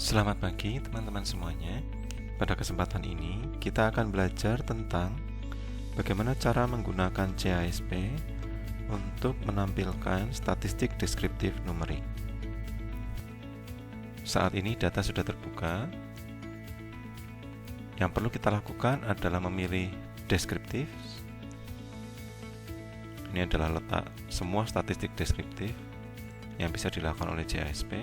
Selamat pagi teman-teman semuanya. Pada kesempatan ini kita akan belajar tentang bagaimana cara menggunakan CASP untuk menampilkan statistik deskriptif numerik. Saat ini data sudah terbuka. Yang perlu kita lakukan adalah memilih deskriptif. Ini adalah letak semua statistik deskriptif yang bisa dilakukan oleh CASP.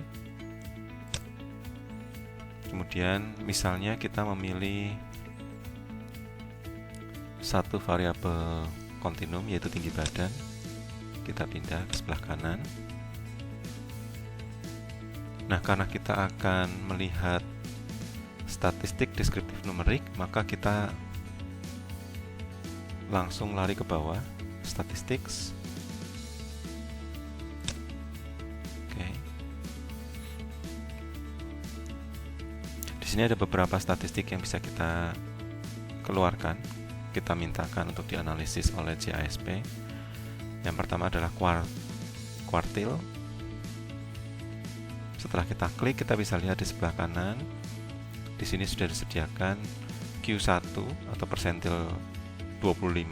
Kemudian misalnya kita memilih satu variabel kontinum yaitu tinggi badan, kita pindah ke sebelah kanan. Nah, karena kita akan melihat statistik deskriptif numerik, maka kita langsung lari ke bawah, statistics. Di sini ada beberapa statistik yang bisa kita keluarkan, kita mintakan untuk dianalisis oleh CASP. Yang pertama adalah kuartil. Setelah kita klik, kita bisa lihat di sebelah kanan. Di sini sudah disediakan Q1 atau persentil 25,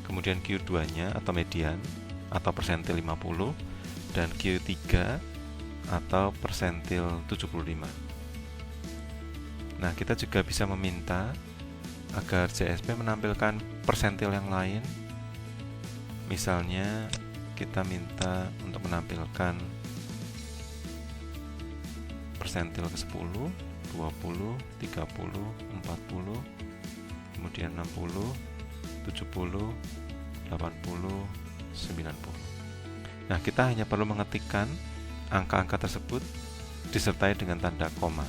kemudian Q2-nya atau median atau persentil 50, dan Q3 atau persentil 75. Nah, kita juga bisa meminta agar CASP menampilkan persentil yang lain. Misalnya, kita minta untuk menampilkan persentil ke-10, 20, 30, 40, kemudian 60, 70, 80, 90. Nah, kita hanya perlu mengetikkan angka-angka tersebut disertai dengan tanda koma.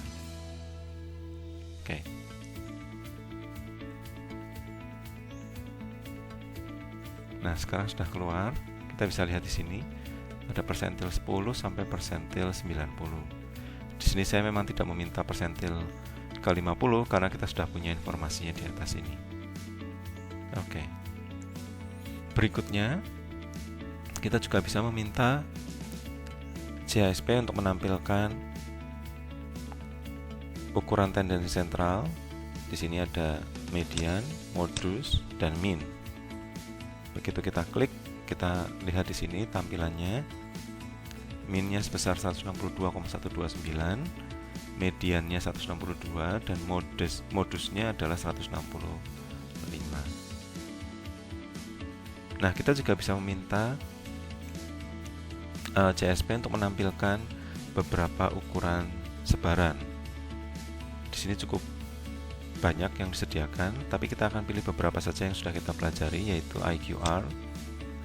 Oke. Nah, sekarang sudah keluar. Kita bisa lihat di sini ada persentil 10 sampai persentil 90. Di sini saya memang tidak meminta persentil ke 50 karena kita sudah punya informasinya di atas ini. Oke. Berikutnya, kita juga bisa meminta CASP untuk menampilkan ukuran tendensi sentral. Di sini ada median, modus, dan mean. Begitu kita klik, kita lihat di sini tampilannya. Mean-nya sebesar 162,129, mediannya 162, dan modusnya adalah 165. Nah, kita juga bisa meminta CASP untuk menampilkan beberapa ukuran sebaran. Di sini cukup banyak yang disediakan, tapi kita akan pilih beberapa saja yang sudah kita pelajari, yaitu IQR,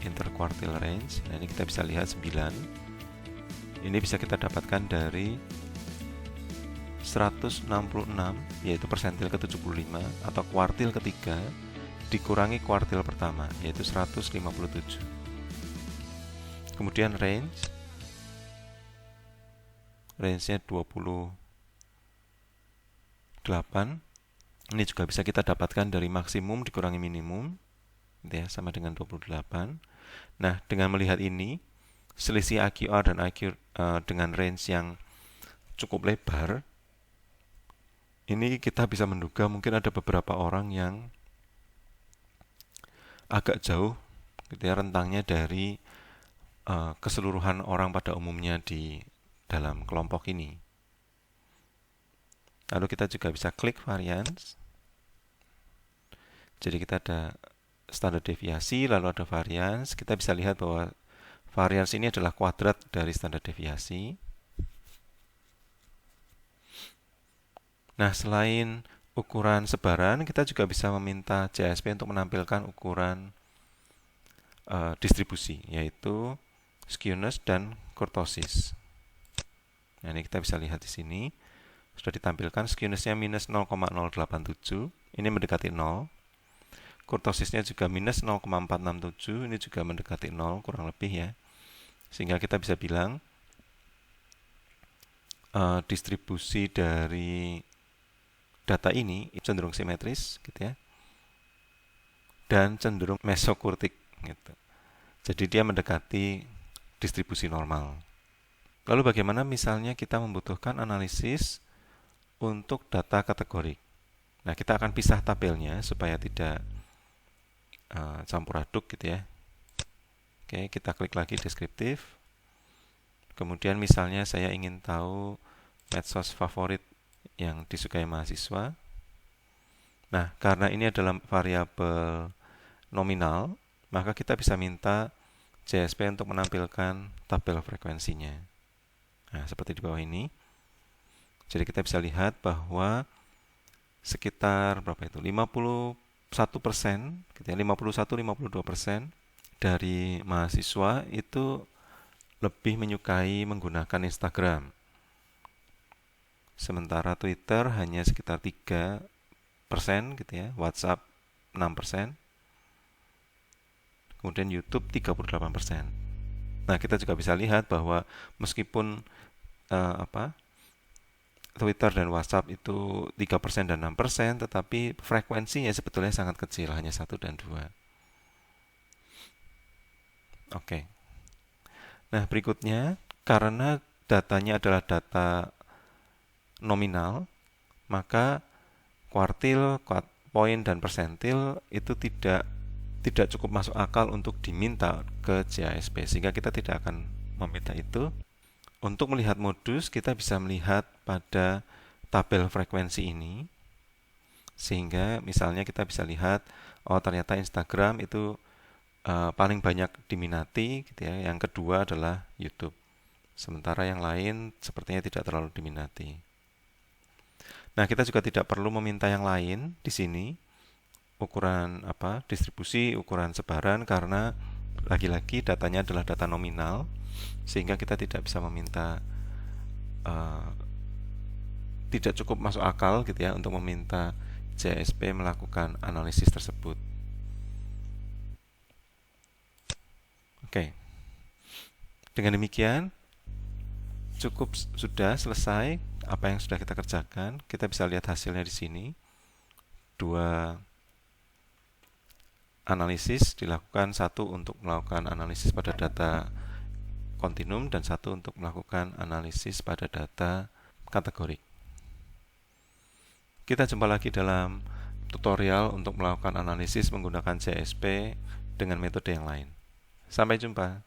interquartile range. Nah, ini kita bisa lihat 9. Ini bisa kita dapatkan dari 166, yaitu persentil ke-75, atau kuartil ketiga dikurangi kuartil pertama, yaitu 157. Kemudian range-nya 28. Ini juga bisa kita dapatkan dari maksimum dikurangi minimum, ya, sama dengan 28. Nah, dengan melihat ini, selisih IQR dan IQ dengan range yang cukup lebar, ini kita bisa menduga mungkin ada beberapa orang yang agak jauh, gitu ya, rentangnya dari keseluruhan orang pada umumnya di dalam kelompok ini. Lalu kita juga bisa klik variance. Jadi kita ada standar deviasi, lalu ada variance. Kita bisa lihat bahwa variance ini adalah kuadrat dari standar deviasi. Nah, selain ukuran sebaran, kita juga bisa meminta CASP untuk menampilkan ukuran distribusi, yaitu skewness dan kurtosis. Nah, ini kita bisa lihat di sini. Sudah ditampilkan skewness-nya minus 0,087, ini mendekati 0. Kurtosisnya juga minus 0,467, ini juga mendekati 0 kurang lebih, ya. Sehingga kita bisa bilang distribusi dari data ini cenderung simetris, gitu ya, dan cenderung mesokurtik, gitu. Jadi dia mendekati distribusi normal. Lalu bagaimana misalnya kita membutuhkan analisis untuk data kategorik. Nah, kita akan pisah tabelnya supaya tidak campur aduk gitu ya. Oke, kita klik lagi deskriptif. Kemudian misalnya saya ingin tahu medsos favorit yang disukai mahasiswa. Nah, karena ini adalah variabel nominal, maka kita bisa minta JSP untuk menampilkan tabel frekuensinya. Nah, seperti di bawah ini. Jadi kita bisa lihat bahwa sekitar berapa itu? 51%, gitu ya, 51-52% dari mahasiswa itu lebih menyukai menggunakan Instagram. Sementara Twitter hanya sekitar 3% gitu ya, WhatsApp 6%, kemudian YouTube 38%. Nah, kita juga bisa lihat bahwa meskipun Twitter dan WhatsApp itu 3% dan 6%, tetapi frekuensinya sebetulnya sangat kecil, hanya 1 dan 2. Oke. Nah, berikutnya, karena datanya adalah data nominal, maka kuartil, poin, dan persentil itu tidak cukup masuk akal untuk diminta ke JASP, sehingga kita tidak akan meminta itu. Untuk melihat modus, kita bisa melihat pada tabel frekuensi ini, sehingga misalnya kita bisa lihat, oh ternyata Instagram itu paling banyak diminati, gitu ya. Yang kedua adalah YouTube. Sementara yang lain sepertinya tidak terlalu diminati. Nah, kita juga tidak perlu meminta yang lain di sini, ukuran distribusi, ukuran sebaran, karena lagi-lagi datanya adalah data nominal, sehingga kita tidak bisa meminta, tidak cukup masuk akal gitu ya untuk meminta JSP melakukan analisis tersebut. Oke. Dengan demikian cukup sudah selesai apa yang sudah kita kerjakan. Kita bisa lihat hasilnya di sini. 2 analisis dilakukan, 1 untuk melakukan analisis pada data kontinum dan 1 untuk melakukan analisis pada data kategorik. Kita jumpa lagi dalam tutorial untuk melakukan analisis menggunakan JSP dengan metode yang lain. Sampai jumpa.